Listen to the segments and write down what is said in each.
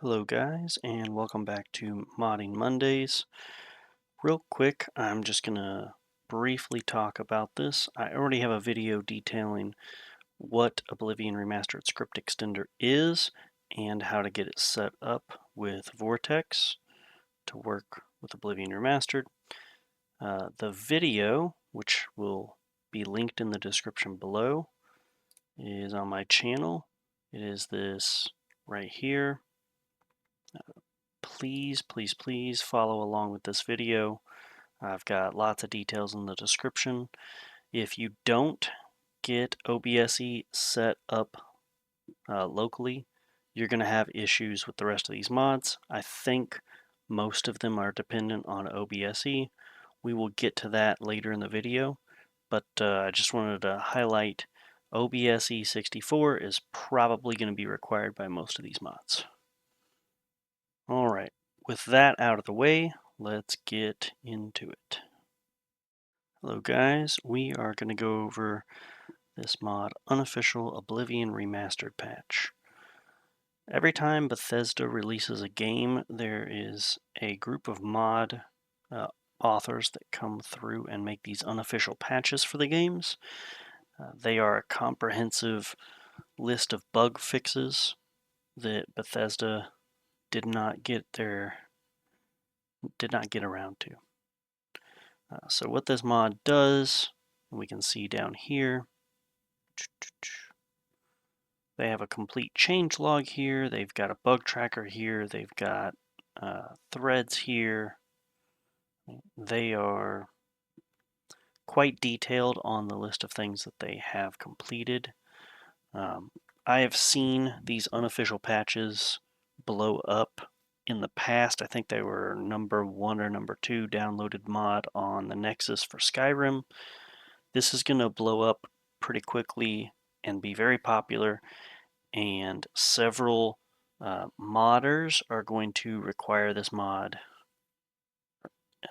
Hello guys, and welcome back to Modding Mondays. Real quick, I'm just gonna briefly talk about this. I already have a video detailing what Oblivion Remastered script extender is and how to get it set up with Vortex to work with Oblivion Remastered. The video, which will be linked in the description below, is on my channel. It is this right here. Please follow along with this video. I've got lots of details in the description. If you don't get OBSE set up locally, you're going to have issues with the rest of these mods. I think most of them are dependent on OBSE. We will get to that later in the video, but I just wanted to highlight OBSE 64 is probably going to be required by most of these mods. Alright, with that out of the way, let's get into it. Hello guys, we are going to go over this mod, Unofficial Oblivion Remastered patch. Every time Bethesda releases a game, there is a group of mod authors that come through and make these unofficial patches for the games. They are a comprehensive list of bug fixes that Bethesda did not get around to. So what this mod does, we can see down here, they have a complete changelog here, they've got a bug tracker here, they've got threads here. They are quite detailed on the list of things that they have completed. I have seen these unofficial patches blow up in the past. I think they were number 1 or number 2 downloaded mod on the Nexus for Skyrim. This is going to blow up pretty quickly and be very popular, and several modders are going to require this mod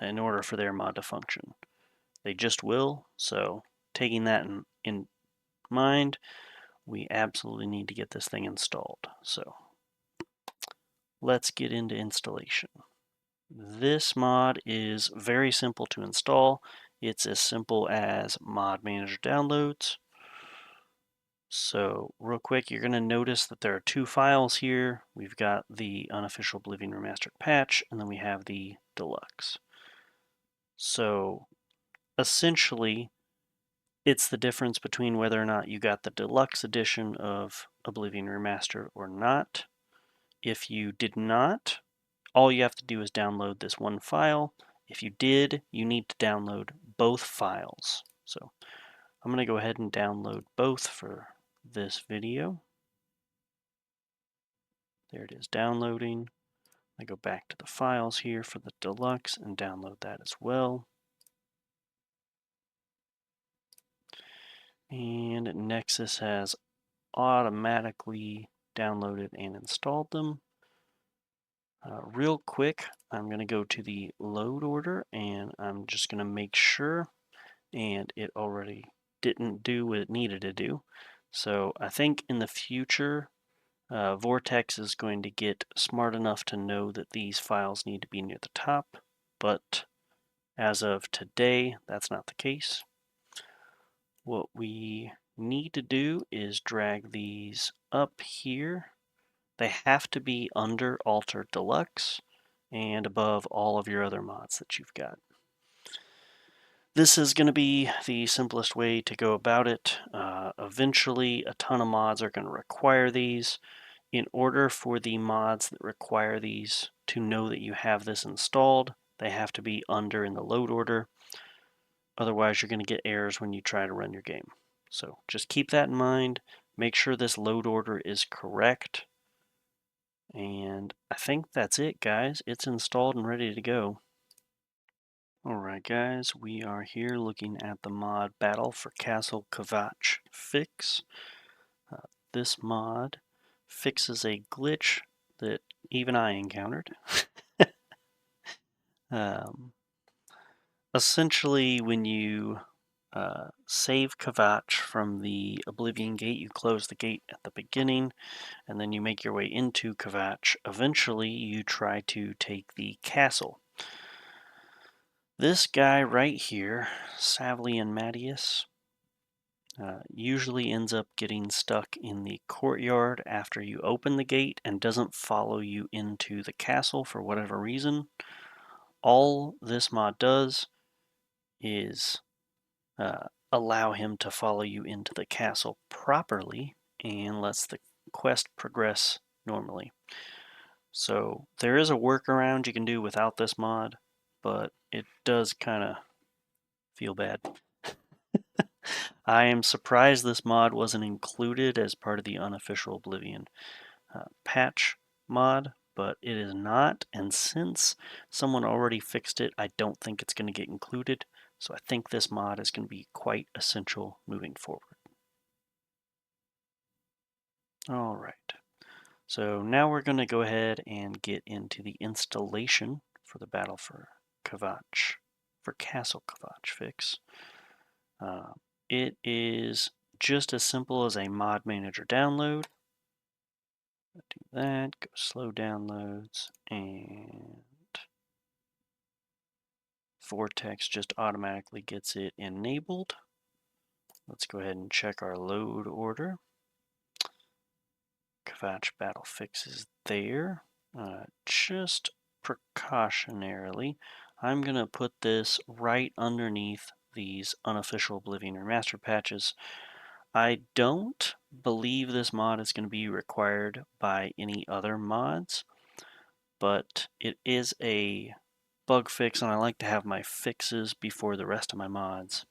in order for their mod to function. They just will, so taking that in mind, we absolutely need to get this thing installed. So let's get into installation. This mod is very simple to install. It's as simple as Mod Manager downloads. So real quick, you're going to notice that there are 2 files here. We've got the Unofficial Oblivion Remastered patch, and then we have the Deluxe. So essentially, it's the difference between whether or not you got the Deluxe edition of Oblivion Remastered or not. If you did not, all you have to do is download this one file. If you did, you need to download both files. So I'm going to go ahead and download both for this video. There it is downloading. I go back to the files here for the Deluxe and download that as well. And Nexus has automatically downloaded and installed them. Real quick, I'm going to go to the load order and I'm just going to make sure, and it already didn't do what it needed to do. So I think in the future, Vortex is going to get smart enough to know that these files need to be near the top, but as of today, that's not the case. What we need to do is drag these up here. They have to be under Alter Deluxe and above all of your other mods that you've got. This is going to be the simplest way to go about it. Eventually, a ton of mods are going to require these. In order for the mods that require these to know that you have this installed, they have to be under in the load order. Otherwise, you're going to get errors when you try to run your game. So just keep that in mind. Make sure this load order is correct. And I think that's it, guys. It's installed and ready to go. Alright guys, we are here looking at the mod Battle for Castle Kvatch fix. This mod fixes a glitch that even I encountered. Essentially, when you save Kvatch from the Oblivion gate. You close the gate at the beginning, and then you make your way into Kvatch. Eventually, you try to take the castle. This guy right here, Savlian Mattius, usually ends up getting stuck in the courtyard after you open the gate and doesn't follow you into the castle for whatever reason. All this mod does is allow him to follow you into the castle properly and lets the quest progress normally. So there is a workaround you can do without this mod, but it does kind of feel bad. I am surprised this mod wasn't included as part of the unofficial Oblivion patch mod, but it is not, and since someone already fixed it, I don't think it's going to get included, so I think this mod is going to be quite essential moving forward. Alright, so now we're going to go ahead and get into the installation for the Battle for Kvatch, for Castle Kvatch fix. It is just as simple as a mod manager download. Do that, go slow downloads, and Vortex just automatically gets it enabled. Let's go ahead and check our load order. Kvatch battle fix is there. Just precautionarily, I'm going to put this right underneath these unofficial Oblivion Remastered patches. I don't believe this mod is going to be required by any other mods, but it is a bug fix, and I like to have my fixes before the rest of my mods.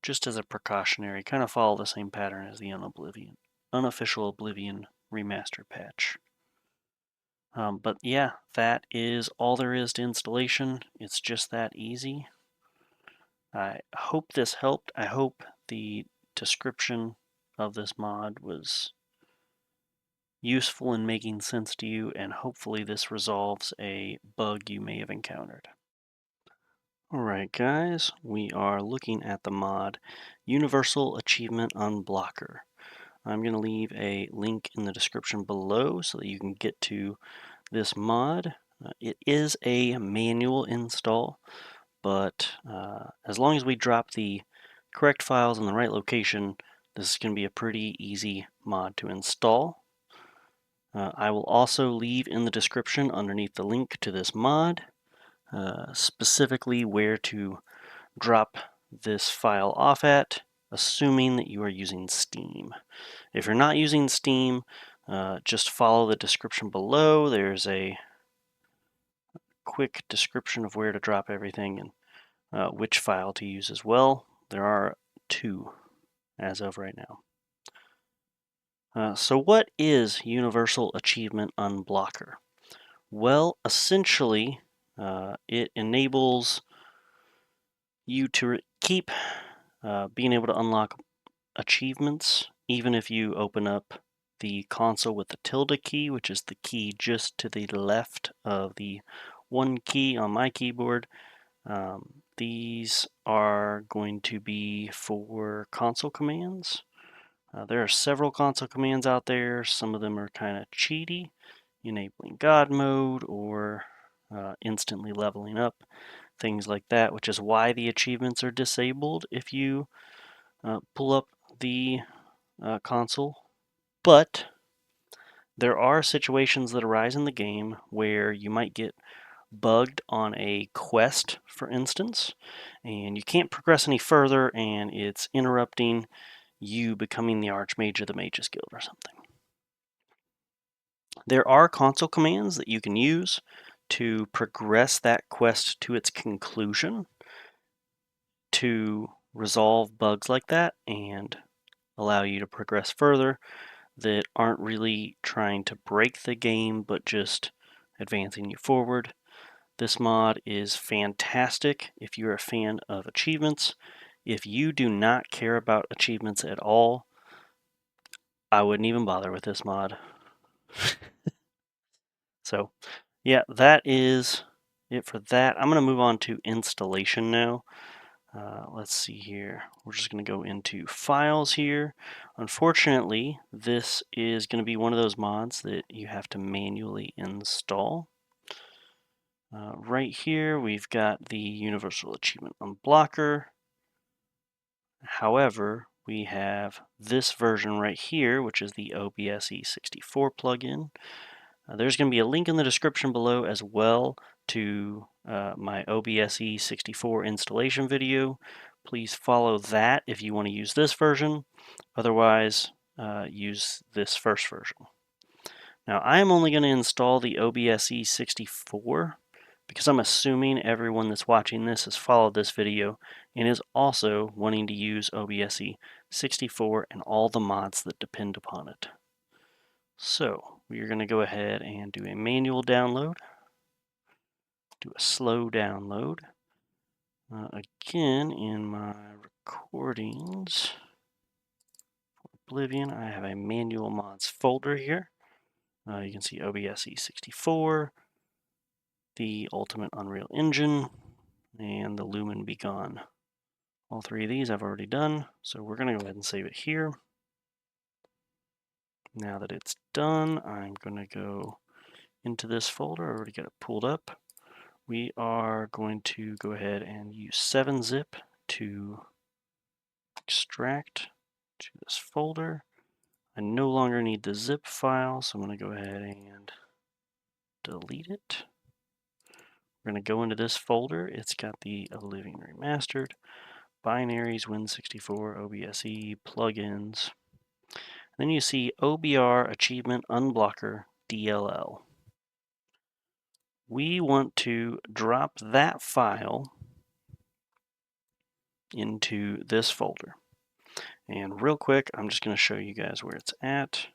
Just as a precautionary, kind of follow the same pattern as the unofficial Oblivion Remastered patch. But yeah, that is all there is to installation. It's just that easy. I hope this helped. I hope the description of this mod was useful in making sense to you, and hopefully this resolves a bug you may have encountered. Alright guys, we are looking at the mod Universal Achievement Unblocker. I'm going to leave a link in the description below so that you can get to this mod. It is a manual install, but as long as we drop the correct files in the right location, this is going to be a pretty easy mod to install. I will also leave in the description underneath the link to this mod, specifically where to drop this file off at, assuming that you are using Steam. If you're not using Steam, just follow the description below. There's a quick description of where to drop everything and which file to use as well. There are two as of right now. So what is Universal Achievement Unblocker? Well, essentially, it enables you to keep being able to unlock achievements even if you open up the console with the tilde key, which is the key just to the left of the one key on my keyboard. These are going to be for console commands. There are several console commands out there. Some of them are kind of cheaty, enabling God mode or instantly leveling up, things like that, which is why the achievements are disabled if you pull up the console. But there are situations that arise in the game where you might get bugged on a quest, for instance, and you can't progress any further, and it's interrupting you becoming the Archmage of the Mages Guild or something. There are console commands that you can use to progress that quest to its conclusion to resolve bugs like that and allow you to progress further, that aren't really trying to break the game but just advancing you forward. This mod is fantastic if you're a fan of achievements. If you do not care about achievements at all, I wouldn't even bother with this mod. So yeah, that is it for that. I'm going to move on to installation now. Let's see here. We're just going to go into files here. Unfortunately, this is going to be one of those mods that you have to manually install. Right here, we've got the Universal Achievement Unblocker. However, we have this version right here, which is the OBSE 64 plugin. There's going to be a link in the description below as well to my OBSE 64 installation video. Please follow that if you want to use this version. Otherwise, use this first version. Now, I am only going to install the OBSE 64 because I'm assuming everyone that's watching this has followed this video and is also wanting to use OBSE 64 and all the mods that depend upon it. So we are going to go ahead and do a manual download, do a slow download. Again, in my recordings for Oblivion, I have a manual mods folder here. You can see OBSE 64, the Ultimate Unreal Engine, and the Lumen Beacon. All three of these I've already done, so we're going to go ahead and save it here. Now that it's done, I'm going to go into this folder. I already got it pulled up. We are going to go ahead and use 7-zip to extract to this folder. I no longer need the zip file, so I'm going to go ahead and delete it. We're going to go into this folder. It's got the Oblivion Remastered, Binaries, Win64, OBSE, plugins. Then you see OBR Achievement Unblocker DLL. We want to drop that file into this folder. And real quick, I'm just going to show you guys where it's at.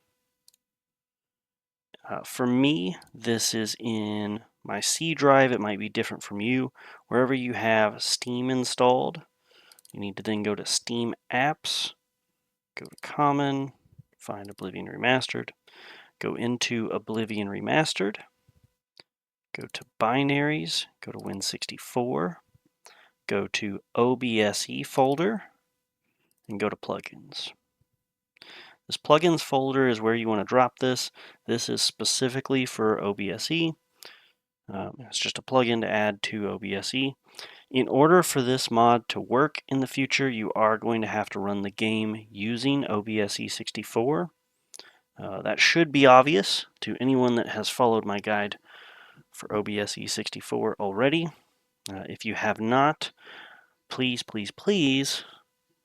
For me, this is in my C drive. It might be different from you. Wherever you have Steam installed, you need to then go to Steam Apps, go to Common, find Oblivion Remastered, go into Oblivion Remastered, go to Binaries, go to Win64, go to OBSE folder, and go to Plugins. This Plugins folder is where you want to drop this. This is specifically for OBSE. It's just a plugin to add to OBSE. In order for this mod to work in the future, you are going to have to run the game using OBSE 64. That should be obvious to anyone that has followed my guide for OBSE 64 already. If you have not, please, please, please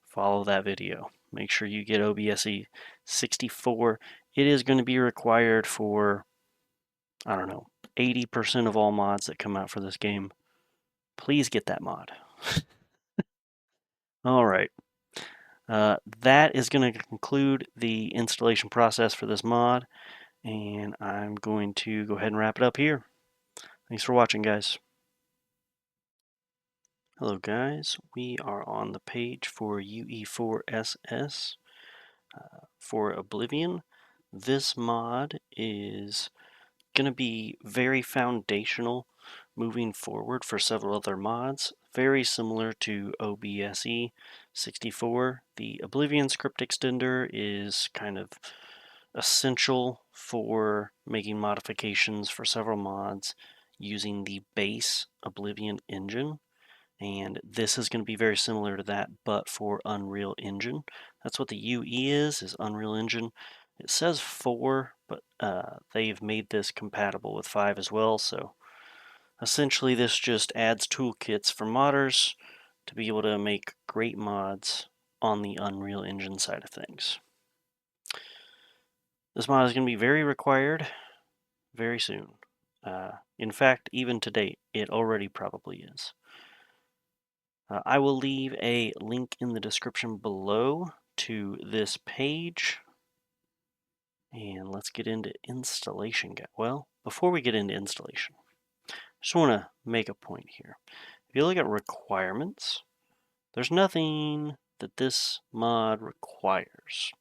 follow that video. Make sure you get OBSE 64. It is going to be required for, I don't know, 80% of all mods that come out for this game. Please get that mod. All right. That is going to conclude the installation process for this mod, and I'm going to go ahead and wrap it up here. Thanks for watching, guys. Hello, guys. We are on the page for UE4SS for Oblivion. This mod is going to be very foundational moving forward for several other mods, very similar to OBSE 64. The Oblivion script extender is kind of essential for making modifications for several mods using the base Oblivion engine, and this is going to be very similar to that, but for Unreal Engine. That's what the UE is Unreal Engine. It says 4, but they've made this compatible with 5 as well, so essentially this just adds toolkits for modders to be able to make great mods on the Unreal Engine side of things. This mod is going to be very required very soon. In fact, even to date, it already probably is. I will leave a link in the description below to this page. And let's get into installation. Well, before we get into installation, I just want to make a point here. If you look at requirements, there's nothing that this mod requires.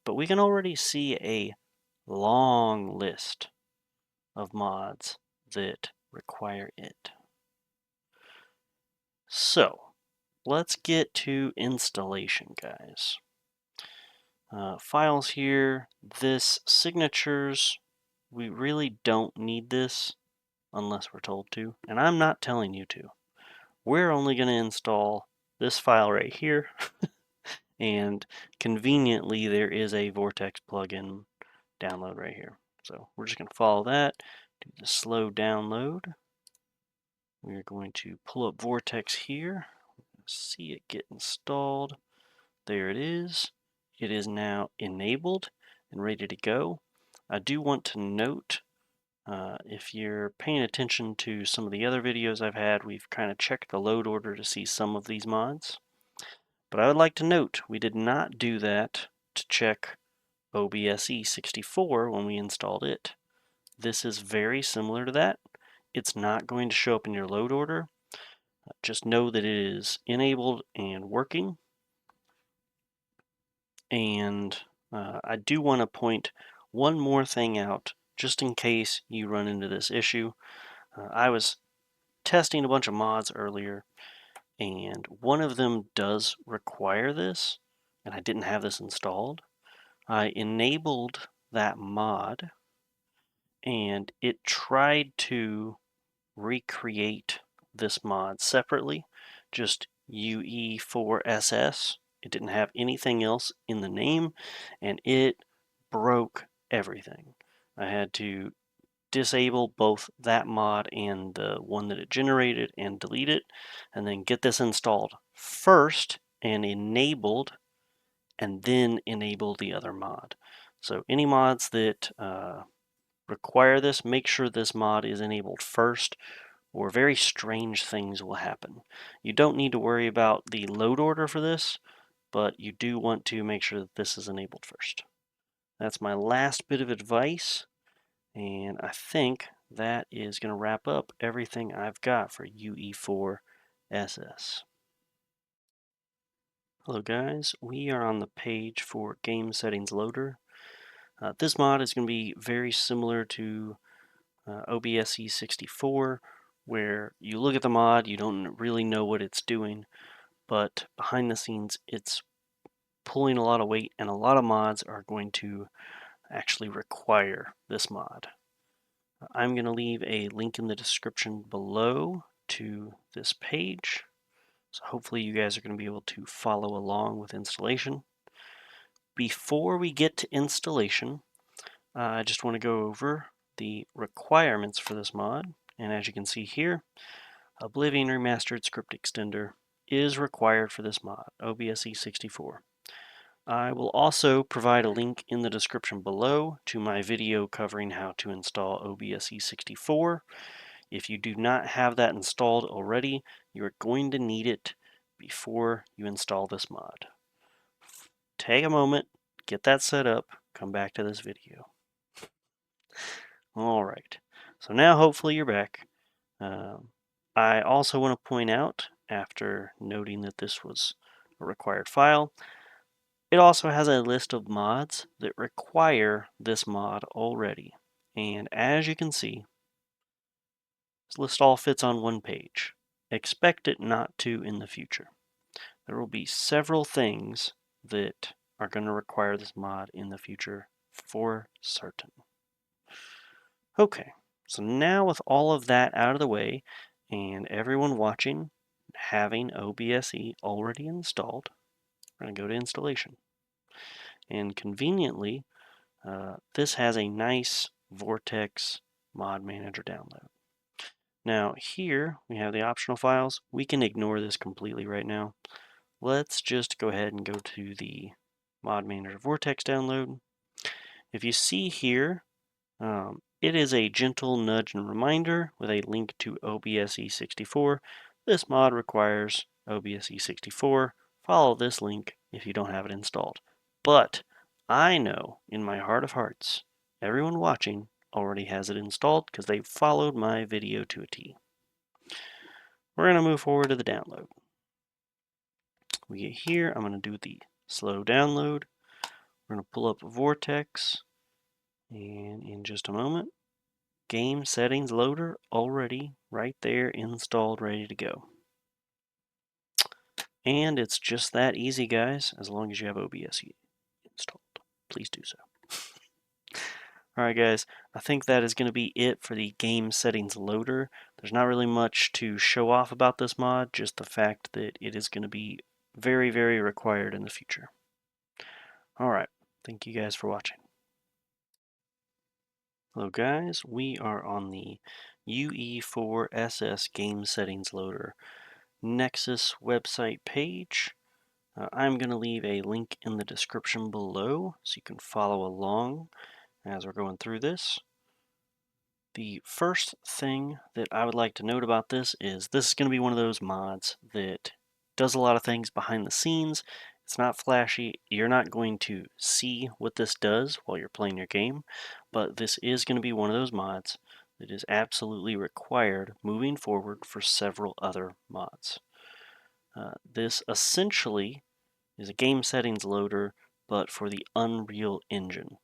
But we can already see a long list of mods that require it. So, let's get to installation, guys. Files here, this signatures, we really don't need this unless we're told to, and I'm not telling you to. We're only going to install this file right here, and conveniently there is a Vortex plugin download right here. So we're just going to follow that, do the slow download. We're going to pull up Vortex here, see it get installed. There it is. It is now enabled and ready to go. I do want to note, if you're paying attention to some of the other videos I've had, we've kind of checked the load order to see some of these mods. But I would like to note, we did not do that to check OBSE 64 when we installed it. This is very similar to that. It's not going to show up in your load order. Just know that it is enabled and working. And I do want to point one more thing out, just in case you run into this issue. I was testing a bunch of mods earlier, and one of them does require this, and I didn't have this installed. I enabled that mod, and it tried to recreate this mod separately, just UE4SS. It didn't have anything else in the name, and it broke everything. I had to disable both that mod and the one that it generated and delete it, and then get this installed first and enabled, and then enable the other mod. So any mods that require this, make sure this mod is enabled first, or very strange things will happen. You don't need to worry about the load order for this, but you do want to make sure that this is enabled first. That's my last bit of advice, and I think that is going to wrap up everything I've got for UE4SS. Hello guys, we are on the page for Game Settings Loader. This mod is going to be very similar to OBSE 64, where you look at the mod, you don't really know what it's doing, but behind the scenes it's pulling a lot of weight, and a lot of mods are going to actually require this mod. I'm going to leave a link in the description below to this page, so hopefully you guys are going to be able to follow along with installation. Before we get to installation, I just want to go over the requirements for this mod, and as you can see here, Oblivion Remastered script extender is required for this mod, OBSE 64. I will also provide a link in the description below to my video covering how to install OBSE 64. If you do not have that installed already, you are going to need it before you install this mod. Take a moment, get that set up, come back to this video. Alright, so now hopefully you're back. I also want to point out, after noting that this was a required file, it also has a list of mods that require this mod already. And as you can see, this list all fits on one page. Expect it not to in the future. There will be several things that are going to require this mod in the future for certain. Okay, so now with all of that out of the way, and everyone watching having OBSE already installed, we're going to go to installation. And conveniently, this has a nice Vortex mod manager download. Now here we have the optional files. We can ignore this completely right now. Let's just go ahead and go to the mod manager Vortex download. If you see here, it is a gentle nudge and reminder with a link to OBSE 64. This mod requires OBSE 64. Follow this link if you don't have it installed. But I know in my heart of hearts, everyone watching already has it installed because they followed my video to a T. We're going to move forward to the download. We get here, I'm going to do the slow download. We're going to pull up Vortex, and in just a moment, Game Settings Loader already right there installed, ready to go. And it's just that easy, guys, as long as you have OBSE installed. Please do so. Alright guys, I think that is going to be it for the game settings loader. There's not really much to show off about this mod, just the fact that it is going to be very, very required in the future. Alright, thank you guys for watching. Hello guys, we are on the UE4SS game settings loader Nexus website page. I'm going to leave a link in the description below so you can follow along as we're going through this. The first thing that I would like to note about this is going to be one of those mods that does a lot of things behind the scenes. It's not flashy. You're not going to see what this does while you're playing your game, but this is going to be one of those mods that is absolutely required moving forward for several other mods. This essentially is a game settings loader, but for the Unreal Engine.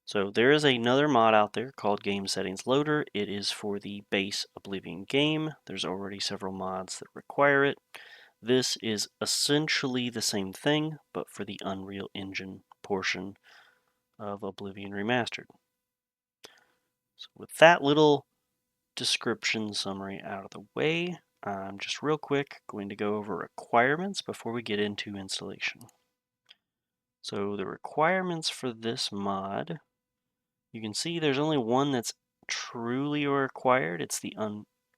So there is another mod out there called Game Settings Loader. It is for the base Oblivion game. There's already several mods that require it. This is essentially the same thing, but for the Unreal Engine portion of Oblivion Remastered. So with that little description summary out of the way, I'm just real quick going to go over requirements before we get into installation. So the requirements for this mod, you can see there's only one that's truly required. It's the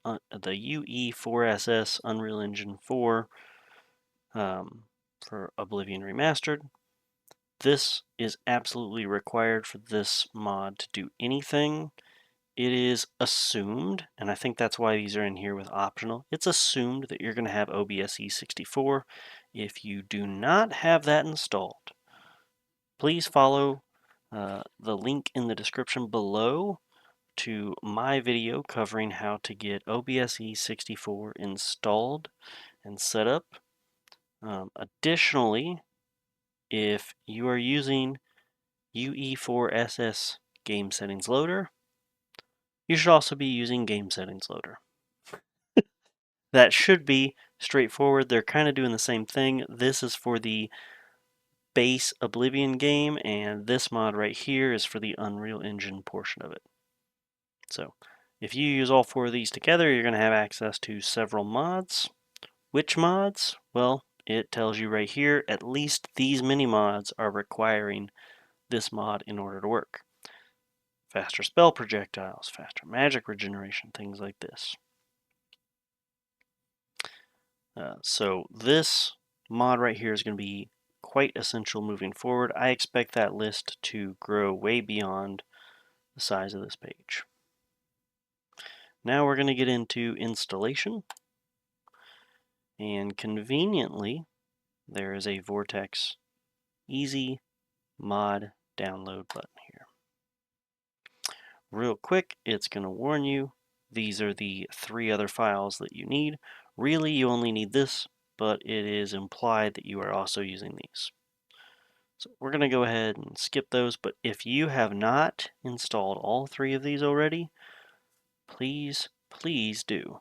UE4SS Unreal Engine 4 for Oblivion Remastered. This is absolutely required for this mod to do anything. It is assumed, and I think that's why these are in here with optional, it's assumed that you're going to have OBSE 64. If you do not have that installed, please follow the link in the description below to my video covering how to get OBSE 64 installed and set up. Additionally, if you are using UE4SS Game Settings Loader, you should also be using Game Settings Loader. That should be straightforward. They're kind of doing the same thing. This is for the base Oblivion game, and this mod right here is for the Unreal Engine portion of it. So if you use all four of these together, you're going to have access to several mods. Which mods? Well, it tells you right here, at least these many mods are requiring this mod in order to work. Faster spell projectiles, faster magic regeneration, things like this. So this mod right here is going to be quite essential moving forward. I expect that list to grow way beyond the size of this page. Now we're going to get into installation. And conveniently, there is a Vortex Easy Mod download button here. Real quick, it's going to warn you these are the 3 other files that you need. Really, you only need this, but it is implied that you are also using these. So we're going to go ahead and skip those, but if you have not installed all 3 of these already, please do.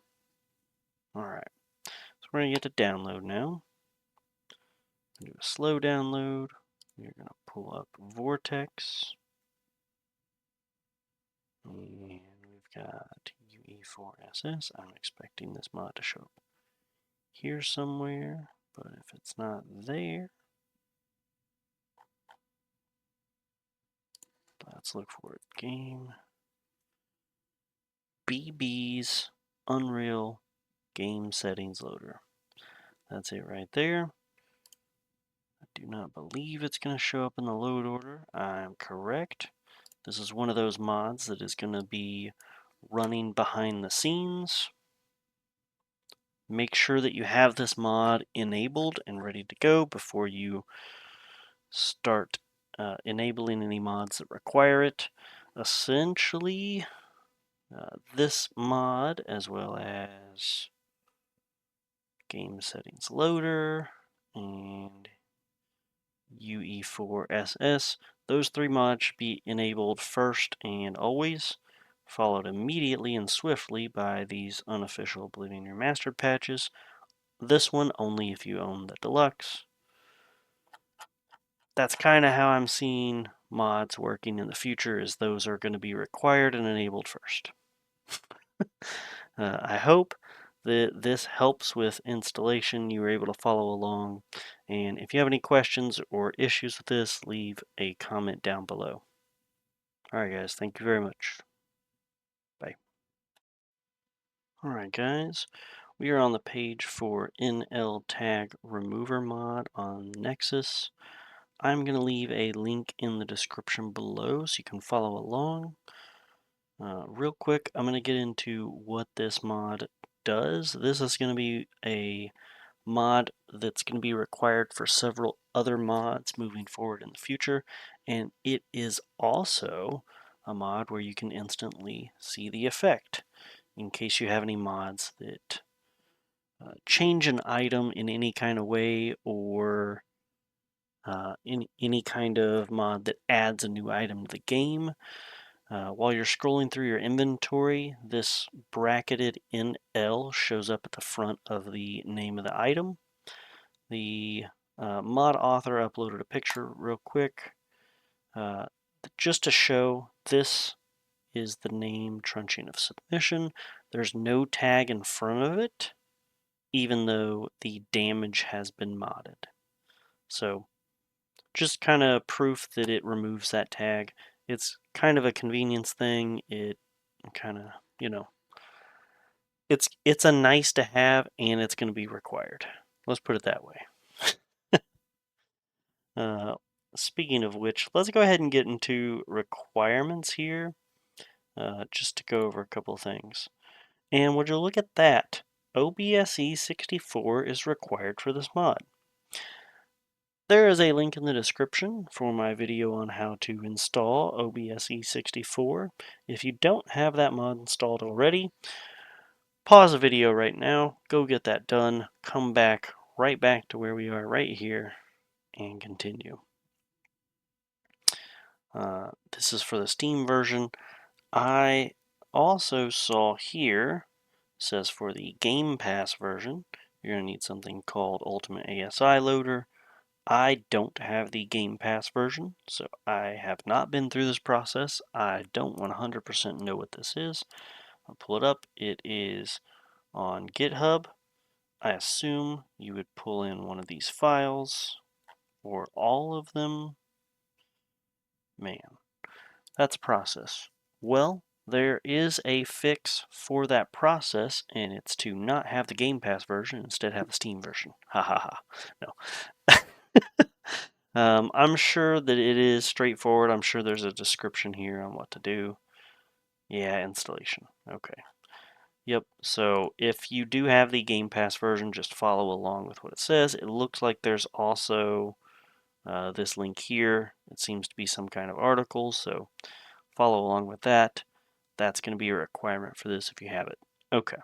Alright, so we're going to get to download now. Do a slow download. We're going to pull up Vortex. And we've got UE4SS. I'm expecting this mod to show up here somewhere, but if it's not there, let's look for it. Game BB's Unreal Game Settings Loader. That's it right there. I do not believe it's going to show up in the load order. I'm correct. This is one of those mods that is going to be running behind the scenes. Make sure that you have this mod enabled and ready to go before you start enabling any mods that require it. Essentially, this mod, as well as Game Settings Loader and UE4SS, those 3 mods should be enabled first and always, followed immediately and swiftly by these unofficial Oblivion Remastered patches. this one only if you own the deluxe. That's kind of how I'm seeing mods working in the future, is those are going to be required and enabled first. I hope that this helps with installation. You were able to follow along. And if you have any questions or issues with this, leave a comment down below. Alright guys, thank you very much. Bye. Alright guys, we are on the page for NL Tag Remover mod on Nexus. I'm going to leave a link in the description below so you can follow along. Real quick, I'm going to get into what this mod does. This is going to be a mod that's going to be required for several other mods moving forward in the future, and it is also a mod where you can instantly see the effect in case you have any mods that change an item in any kind of way, or any kind of mod that adds a new item to the game. While you're scrolling through your inventory, this bracketed NL shows up at the front of the name of the item. The mod author uploaded a picture real quick just to show this is the name Truncheon of Submission. There's no tag in front of it, even though the damage has been modded. So just kind of proof that it removes that tag. It's kind of a convenience thing. It kind of, you know, it's a nice to have, and it's going to be required. Let's put it that way. Speaking of which, let's go ahead and get into requirements here, just to go over a couple of things. And would you look at that? OBSE 64 is required for this mod. There is a link in the description for my video on how to install OBSE 64. If you don't have that mod installed already, pause the video right now, go get that done, come back right back to where we are right here, and continue. This is for the Steam version. I also saw here, says for the Game Pass version, you're going to need something called Ultimate ASI Loader. I don't have the Game Pass version, so I have not been through this process. I don't 100% know what this is. I'll pull it up. It is on GitHub. I assume you would pull in one of these files, or all of them. Man, that's a process. Well, there is a fix for that process, and it's to not have the Game Pass version, instead have the Steam version. Ha ha ha. No. I'm sure that it is straightforward. I'm sure there's a description here on what to do. Yeah, installation. Okay. Yep, so if you do have the Game Pass version, just follow along with what it says. It looks like there's also this link here. It seems to be some kind of article, so follow along with that. That's going to be a requirement for this if you have it. Okay,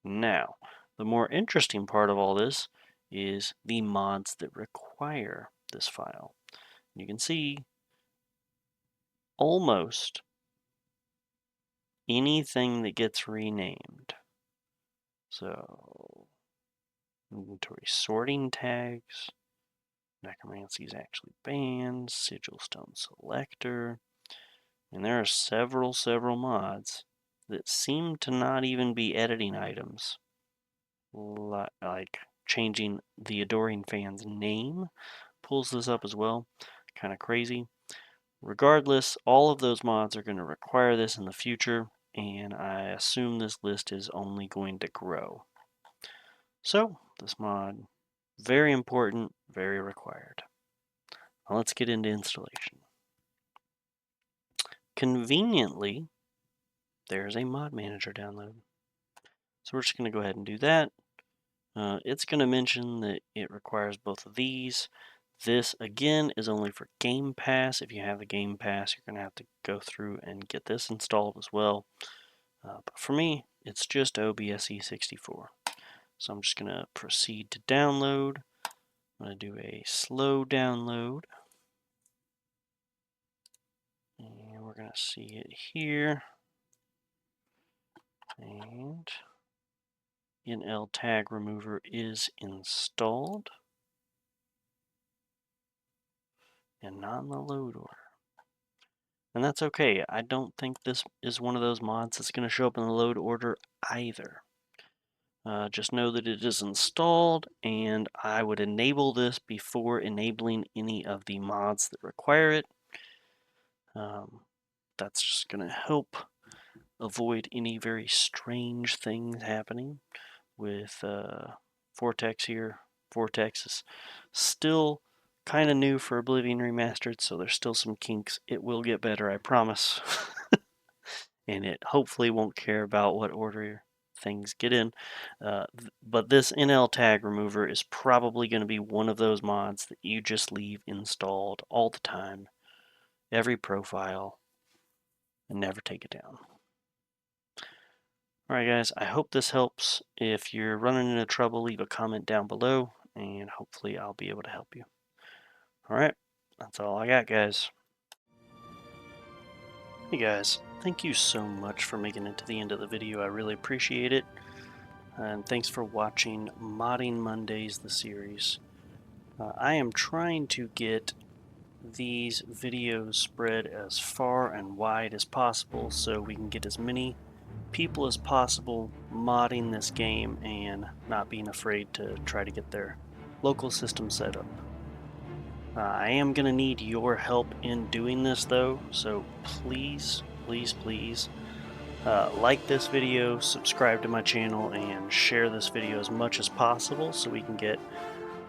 now, the more interesting part of all this is the mods that require this file. You can see almost anything that gets renamed. So, inventory sorting tags, necromancy is actually banned, sigil stone selector, and there are several mods that seem to not even be editing items, like changing the Adoring Fan's name pulls this up as well. Kind of crazy. Regardless, all of those mods are going to require this in the future, and I assume this list is only going to grow. So, this mod, very important, very required. Now let's get into installation. Conveniently, there's a mod manager download. So we're just going to go ahead and do that. It's going to mention that it requires both of these. This, again, is only for Game Pass. If you have the Game Pass, you're going to have to go through and get this installed as well. But for me, it's just OBSE 64. So I'm just going to proceed to download. I'm going to do a slow download. And we're going to see it here. And NL tag remover is installed and not in the load order. And that's okay. I don't think this is one of those mods that's going to show up in the load order either. Just know that it is installed, and I would enable this before enabling any of the mods that require it. That's just going to help avoid any very strange things happening with Vortex here. Vortex is still kind of new for Oblivion Remastered, so there's still some kinks. It will get better, I promise. And it hopefully won't care about what order things get in. But this NL tag remover is probably going to be one of those mods that you just leave installed all the time, every profile, and never take it down. Alright guys, I hope this helps. If you're running into trouble, leave a comment down below, and hopefully I'll be able to help you. Alright, that's all I got, guys. Hey guys, thank you so much for making it to the end of the video. I really appreciate it. And thanks for watching Modding Mondays, the series. I am trying to get these videos spread as far and wide as possible so we can get as many people as possible modding this game and not being afraid to try to get their local system set up. I am going to need your help in doing this though, so please, please, please like this video, subscribe to my channel, and share this video as much as possible so we can get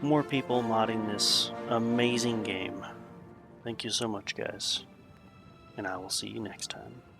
more people modding this amazing game. Thank you so much, guys, and I will see you next time.